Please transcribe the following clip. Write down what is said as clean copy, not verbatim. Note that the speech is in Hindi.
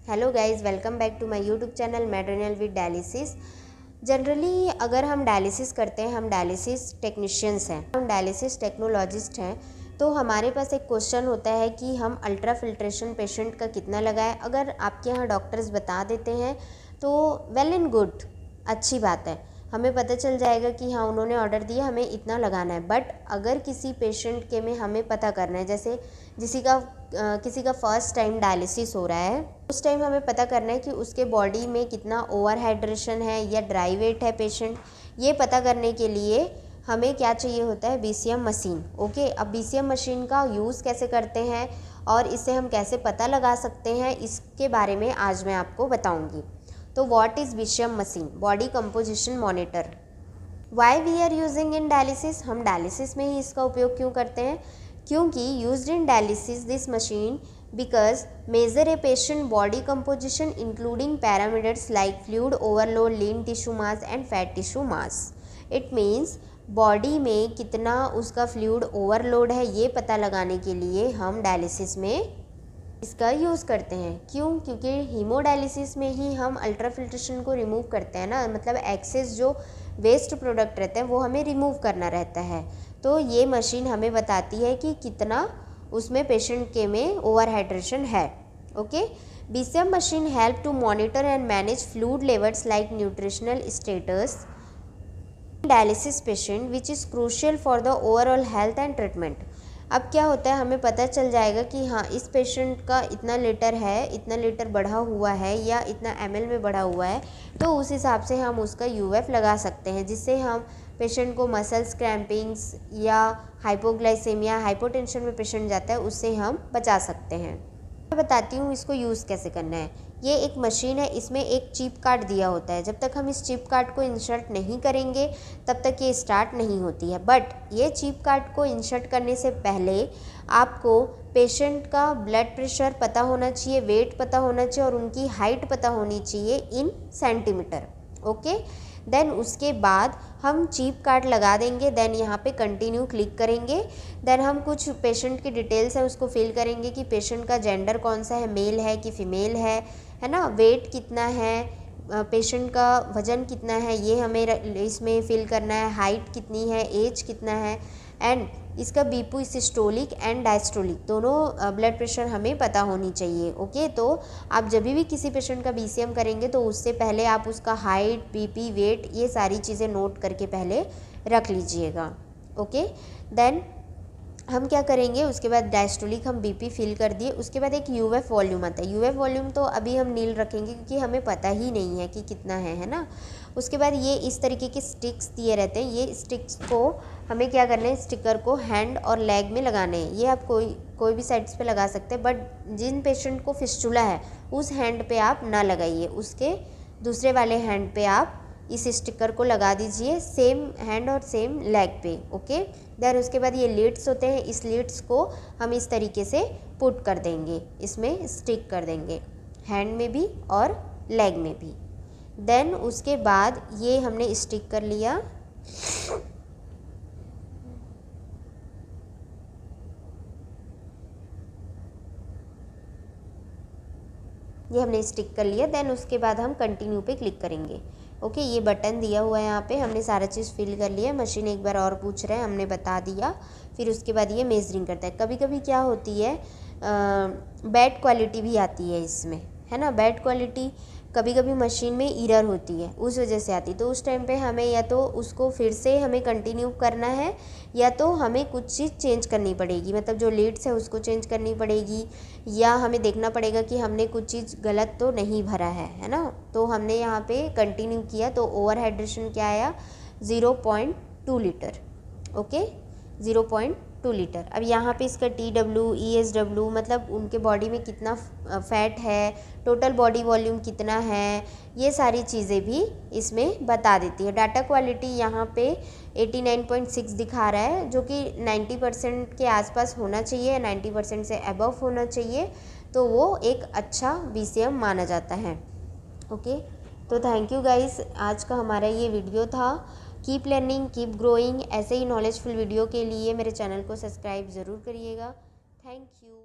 Hello guys, welcome back to my YouTube channel मेडोनियल विद डायलिसिस। जनरली अगर हम डायलिसिस करते हैं, हम डायलिसिस टेक्नीशियंस हैं, हम डायलिसिस टेक्नोलॉजिस्ट हैं, तो हमारे पास एक क्वेश्चन होता है कि हम अल्ट्रा फिल्ट्रेशन पेशेंट का कितना लगाएं। अगर आपके यहाँ डॉक्टर्स बता देते हैं तो वेल एंड गुड, अच्छी बात है, हमें पता चल जाएगा कि हाँ उन्होंने ऑर्डर दिया, हमें इतना लगाना है। बट अगर किसी पेशेंट के में हमें पता करना है, जैसे किसी का फर्स्ट टाइम डायलिसिस हो रहा है, उस टाइम हमें पता करना है कि उसके बॉडी में कितना ओवर हाइड्रेशन है या ड्राई वेट है पेशेंट। ये पता करने के लिए हमें क्या चाहिए होता है, बीसीएम मशीन। ओके, अब बीसीएम मशीन का यूज़ कैसे करते हैं और इससे हम कैसे पता लगा सकते हैं, इसके बारे में आज मैं आपको बताऊंगी। तो what is BCM machine? Body composition monitor. Why we are using in dialysis? हम डायलिसिस में ही इसका उपयोग क्यों करते हैं? क्योंकि used in dialysis this machine because measure a patient body composition including parameters like fluid overload, lean tissue mass and fat tissue mass. It means body में कितना उसका फ्लूइड ओवरलोड है, ये पता लगाने के लिए हम डायलिसिस में इसका यूज़ करते हैं। क्यों? क्योंकि हीमोडायलिसिस में ही हम अल्ट्रा फिल्ट्रेशन को रिमूव करते हैं ना, मतलब एक्सेस जो वेस्ट प्रोडक्ट रहते हैं वो हमें रिमूव करना रहता है। तो ये मशीन हमें बताती है कि कितना उसमें पेशेंट के में ओवर हाइड्रेशन है। Okay, BCM machine help to monitor and manage fluid levels like nutritional status dialysis patient which is crucial for the overall health and treatment. अब क्या होता है, हमें पता चल जाएगा कि हाँ इस पेशेंट का इतना लीटर है, इतना लीटर बढ़ा हुआ है या इतना ml में बढ़ा हुआ है, तो उस हिसाब से हम उसका यूएफ लगा सकते हैं, जिससे हम पेशेंट को मसल्स क्रैम्पिंग्स या हाइपोग्लाइसेमिया, हाइपोटेंशन में पेशेंट जाता है, उससे हम बचा सकते हैं। मैं बताती हूँ इसको यूज़ कैसे करना है। ये एक मशीन है, इसमें एक चिप कार्ड दिया होता है। जब तक हम इस चिप कार्ड को इंसर्ट नहीं करेंगे तब तक ये स्टार्ट नहीं होती है। बट ये चिप कार्ड को इंसर्ट करने से पहले आपको पेशेंट का ब्लड प्रेशर पता होना चाहिए, वेट पता होना चाहिए और उनकी हाइट पता होनी चाहिए इन सेंटीमीटर। ओके, देन उसके बाद हम चिप कार्ड लगा देंगे। देन यहाँ पे कंटिन्यू क्लिक करेंगे। देन हम कुछ पेशेंट की डिटेल्स है उसको फिल करेंगे कि पेशेंट का जेंडर कौन सा है, मेल है कि फीमेल है ना, वेट कितना है, पेशेंट का वज़न कितना है, ये हमें इसमें फिल करना है, हाइट कितनी है, एज कितना है, एंड इसका बीपी सिस्टोलिक एंड डायस्टोलिक दोनों ब्लड प्रेशर हमें पता होनी चाहिए। ओके, तो आप जब भी किसी पेशेंट का बीसीएम करेंगे तो उससे पहले आप उसका हाइट, बीपी, वेट, ये सारी चीज़ें नोट करके पहले रख लीजिएगा। ओके, देन हम क्या करेंगे, उसके बाद डायस्टोलिक हम बीपी फिल कर दिए। उसके बाद एक यूएफ वॉल्यूम आता है। यूएफ वॉल्यूम तो अभी हम नील रखेंगे क्योंकि हमें पता ही नहीं है कि कितना है ना। उसके बाद ये इस तरीके के स्टिक्स दिए रहते हैं। ये स्टिक्स को हमें क्या करना है, स्टिकर को हैंड और लेग में लगाने हैं। ये आप कोई भी साइड्स पे लगा सकते हैं, बट जिन पेशेंट को फिस्टुला है उस हैंड पे आप ना लगाइए, उसके दूसरे वाले हैंड पे आप इस स्टिकर को लगा दीजिए, सेम हैंड और सेम लेग पे। ओके, देन उसके बाद ये लीड्स होते हैं, इस लीड्स को हम इस तरीके से पुट कर देंगे, इसमें स्टिक कर देंगे, हैंड में भी और लेग में भी। देन उसके बाद ये हमने स्टिक कर लिया। ये हमने स्टिक कर लिया। देन उसके बाद हम कंटिन्यू पे क्लिक करेंगे। ओके, ये बटन दिया हुआ है यहाँ पे, हमने सारा चीज़ फिल कर लिया। मशीन एक बार और पूछ रहा है, हमने बता दिया। फिर उसके बाद ये मेजरिंग करता है। कभी कभी क्या होती है, बैड क्वालिटी भी आती है इसमें, है ना। बैड क्वालिटी कभी कभी मशीन में एरर होती है, उस वजह से आती है। तो उस टाइम पे हमें या तो उसको फिर से हमें कंटिन्यू करना है या तो हमें कुछ चीज़ चेंज करनी पड़ेगी, मतलब जो लीड्स है उसको चेंज करनी पड़ेगी, या हमें देखना पड़ेगा कि हमने कुछ चीज़ गलत तो नहीं भरा है ना। तो हमने यहाँ पे कंटिन्यू किया तो ओवर हाइड्रेशन क्या आया, 0.2 लीटर। Okay, 0.2 litre. अब यहाँ पे इसका TW, ESW मतलब उनके बॉडी में कितना फैट है, टोटल बॉडी वॉल्यूम कितना है, ये सारी चीज़ें भी इसमें बता देती है। डाटा क्वालिटी यहाँ पे 89.6 दिखा रहा है, जो कि 90% के आसपास होना चाहिए, 90% से अबव होना चाहिए, तो वो एक अच्छा बीसीएम माना जाता है। ओके, तो थैंक यू गाइस, आज का हमारा ये वीडियो था। Keep learning, keep growing. ऐसे ही नॉलेजफुल वीडियो के लिए मेरे चैनल को सब्सक्राइब ज़रूर करिएगा। Thank you.